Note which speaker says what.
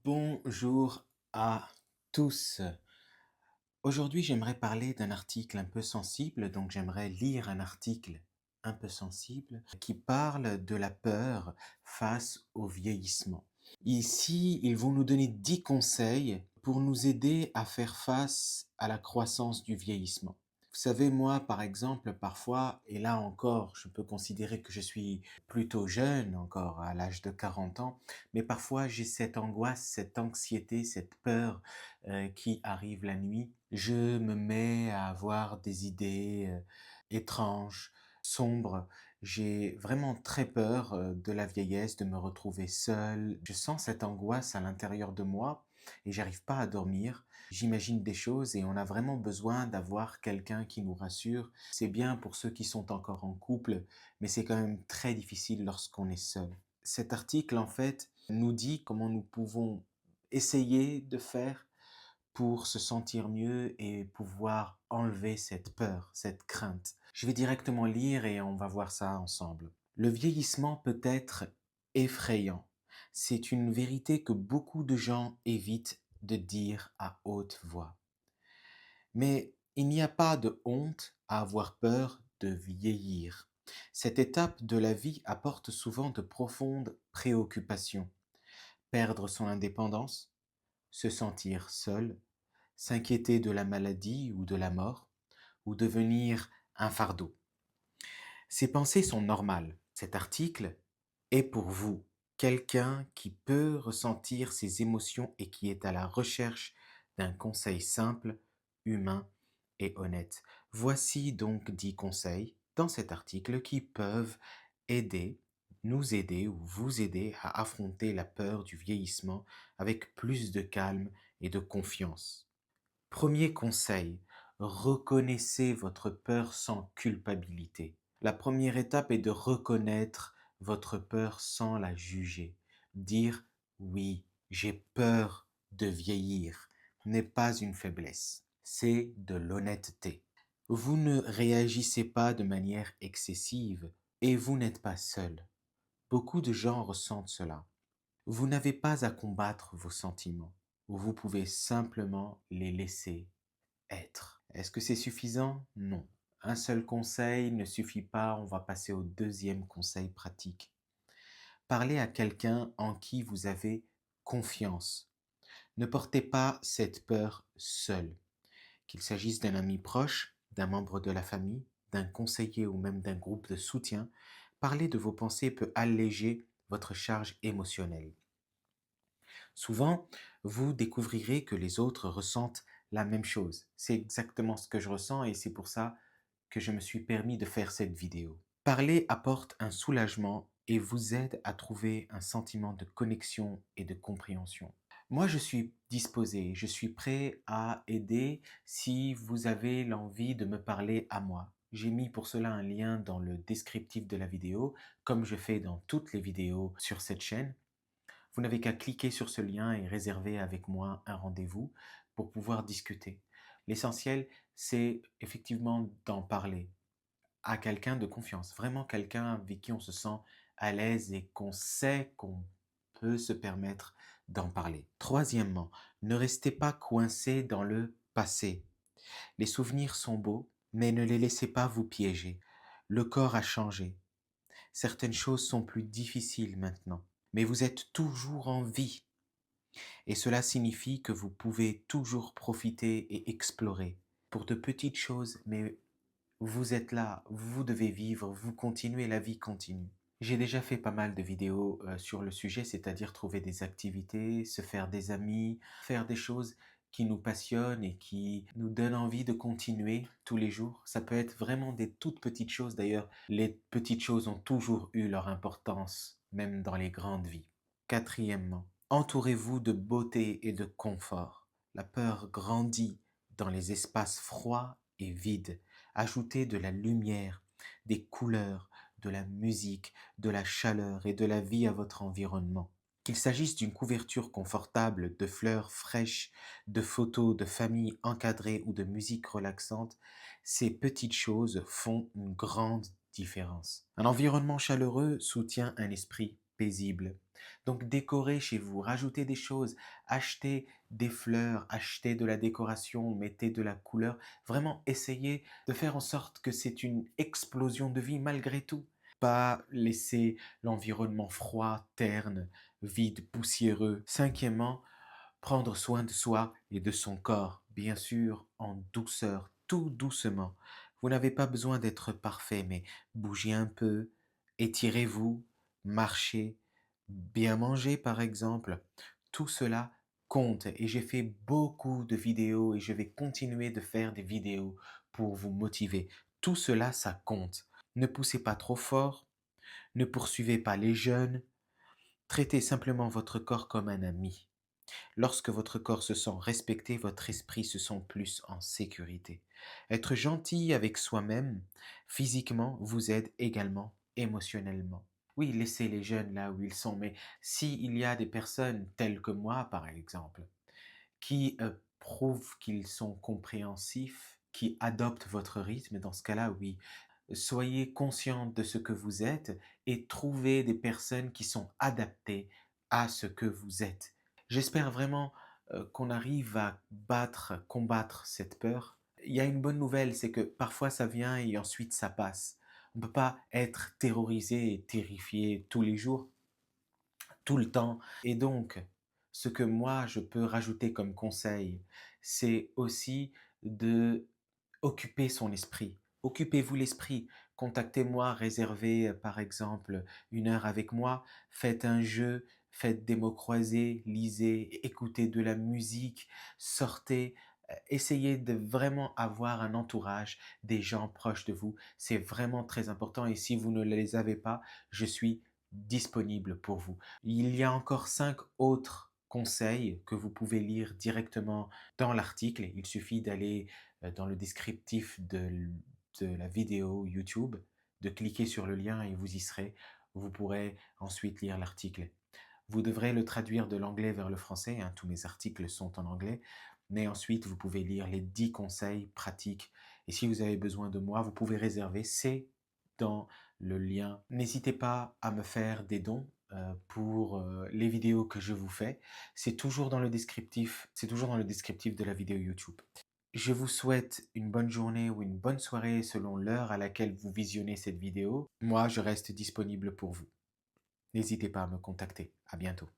Speaker 1: Bonjour à tous. Aujourd'hui, j'aimerais parler d'un article un peu sensible, donc j'aimerais lire un article un peu sensible qui parle de la peur face au vieillissement. Ici, ils vont nous donner 10 conseils pour nous aider à faire face à la croissance du vieillissement. Vous savez, moi, par exemple, parfois, et là encore, je peux considérer que je suis plutôt jeune, encore à l'âge de 40 ans, mais parfois j'ai cette angoisse, cette anxiété, cette peur qui arrive la nuit. Je me mets à avoir des idées étranges, sombres. J'ai vraiment très peur de la vieillesse, de me retrouver seul. Je sens cette angoisse à l'intérieur de moi et j'arrive pas à dormir. J'imagine des choses et on a vraiment besoin d'avoir quelqu'un qui nous rassure. C'est bien pour ceux qui sont encore en couple, mais c'est quand même très difficile lorsqu'on est seul. Cet article, en fait, nous dit comment nous pouvons essayer de faire pour se sentir mieux et pouvoir enlever cette peur, cette crainte. Je vais directement lire et on va voir ça ensemble. Le vieillissement peut être effrayant. C'est une vérité que beaucoup de gens évitent de dire à haute voix. Mais il n'y a pas de honte à avoir peur de vieillir. Cette étape de la vie apporte souvent de profondes préoccupations. Perdre son indépendance, se sentir seul, s'inquiéter de la maladie ou de la mort, ou devenir un fardeau. Ces pensées sont normales. Cet article est pour vous, quelqu'un qui peut ressentir ces émotions et qui est à la recherche d'un conseil simple, humain et honnête. Voici donc 10 conseils dans cet article qui peuvent aider, nous aider ou vous aider à affronter la peur du vieillissement avec plus de calme et de confiance. Premier conseil, reconnaissez votre peur sans culpabilité. La première étape est de reconnaître votre peur sans la juger. Dire oui, j'ai peur de vieillir n'est pas une faiblesse, c'est de l'honnêteté. Vous ne réagissez pas de manière excessive et vous n'êtes pas seul. Beaucoup de gens ressentent cela. Vous n'avez pas à combattre vos sentiments. Vous pouvez simplement les laisser être. Est-ce que c'est suffisant? Non. Un seul conseil ne suffit pas, on va passer au deuxième conseil pratique. Parlez à quelqu'un en qui vous avez confiance. Ne portez pas cette peur seul. Qu'il s'agisse d'un ami proche, d'un membre de la famille, d'un conseiller ou même d'un groupe de soutien, parler de vos pensées peut alléger votre charge émotionnelle. Souvent, vous découvrirez que les autres ressentent la même chose. C'est exactement ce que je ressens et c'est pour ça que je me suis permis de faire cette vidéo. Parler apporte un soulagement et vous aide à trouver un sentiment de connexion et de compréhension. Moi, je suis disposé, je suis prêt à aider si vous avez l'envie de me parler à moi. J'ai mis pour cela un lien dans le descriptif de la vidéo, comme je fais dans toutes les vidéos sur cette chaîne. Vous n'avez qu'à cliquer sur ce lien et réserver avec moi un rendez-vous pour pouvoir discuter. L'essentiel, c'est effectivement d'en parler à quelqu'un de confiance, vraiment quelqu'un avec qui on se sent à l'aise et qu'on sait qu'on peut se permettre d'en parler. Troisièmement, ne restez pas coincé dans le passé. Les souvenirs sont beaux, mais ne les laissez pas vous piéger. Le corps a changé. Certaines choses sont plus difficiles maintenant, mais vous êtes toujours en vie. Et cela signifie que vous pouvez toujours profiter et explorer pour de petites choses, mais vous êtes là, vous devez vivre, vous continuez, la vie continue. J'ai déjà fait pas mal de vidéos sur le sujet, c'est-à-dire trouver des activités, se faire des amis, faire des choses qui nous passionnent et qui nous donnent envie de continuer tous les jours. Ça peut être vraiment des toutes petites choses. D'ailleurs, les petites choses ont toujours eu leur importance, même dans les grandes vies. Quatrièmement, entourez-vous de beauté et de confort. La peur grandit dans les espaces froids et vides. Ajoutez de la lumière, des couleurs, de la musique, de la chaleur et de la vie à votre environnement. Qu'il s'agisse d'une couverture confortable, de fleurs fraîches, de photos de famille encadrées ou de musique relaxante, ces petites choses font une grande différence. Un environnement chaleureux soutient un esprit paisible. Donc décorez chez vous, rajoutez des choses, achetez des fleurs, achetez de la décoration, mettez de la couleur. Vraiment essayez de faire en sorte que c'est une explosion de vie malgré tout. Pas laisser l'environnement froid, terne, vide, poussiéreux. Cinquièmement, prendre soin de soi et de son corps, bien sûr, en douceur, tout doucement. Vous n'avez pas besoin d'être parfait, mais bougez un peu, étirez-vous, marchez, bien manger par exemple. Tout cela compte et j'ai fait beaucoup de vidéos et je vais continuer de faire des vidéos pour vous motiver. Tout cela, ça compte. Ne poussez pas trop fort, ne poursuivez pas les jeunes, traitez simplement votre corps comme un ami. Lorsque votre corps se sent respecté, votre esprit se sent plus en sécurité. Être gentil avec soi-même, physiquement, vous aide également émotionnellement. Oui, laissez les jeunes là où ils sont, mais s'il y a des personnes telles que moi, par exemple, qui prouvent qu'ils sont compréhensifs, qui adoptent votre rythme, dans ce cas-là, oui, soyez conscient de ce que vous êtes et trouvez des personnes qui sont adaptées à ce que vous êtes. J'espère vraiment qu'on arrive à combattre cette peur. Il y a une bonne nouvelle, c'est que parfois ça vient et ensuite ça passe. On ne peut pas être terrorisé et terrifié tous les jours, tout le temps. Et donc, ce que moi je peux rajouter comme conseil, c'est aussi de occuper son esprit. Occupez-vous l'esprit. Contactez-moi, réservez par exemple 1 heure avec moi, faites un jeu, faites des mots croisés, lisez, écoutez de la musique, sortez, essayez de vraiment avoir un entourage, des gens proches de vous. C'est vraiment très important et si vous ne les avez pas, je suis disponible pour vous. Il y a encore 5 autres conseils que vous pouvez lire directement dans l'article. Il suffit d'aller dans le descriptif de la vidéo YouTube, de cliquer sur le lien et vous y serez. Vous pourrez ensuite lire l'article. Vous devrez le traduire de l'anglais vers le français, hein, tous mes articles sont en anglais, mais ensuite vous pouvez lire les 10 conseils pratiques. Et si vous avez besoin de moi, vous pouvez réserver, c'est dans le lien. N'hésitez pas à me faire des dons pour les vidéos que je vous fais. C'est toujours dans le descriptif, c'est toujours dans le descriptif de la vidéo YouTube. Je vous souhaite une bonne journée ou une bonne soirée selon l'heure à laquelle vous visionnez cette vidéo. Moi, je reste disponible pour vous. N'hésitez pas à me contacter. À bientôt.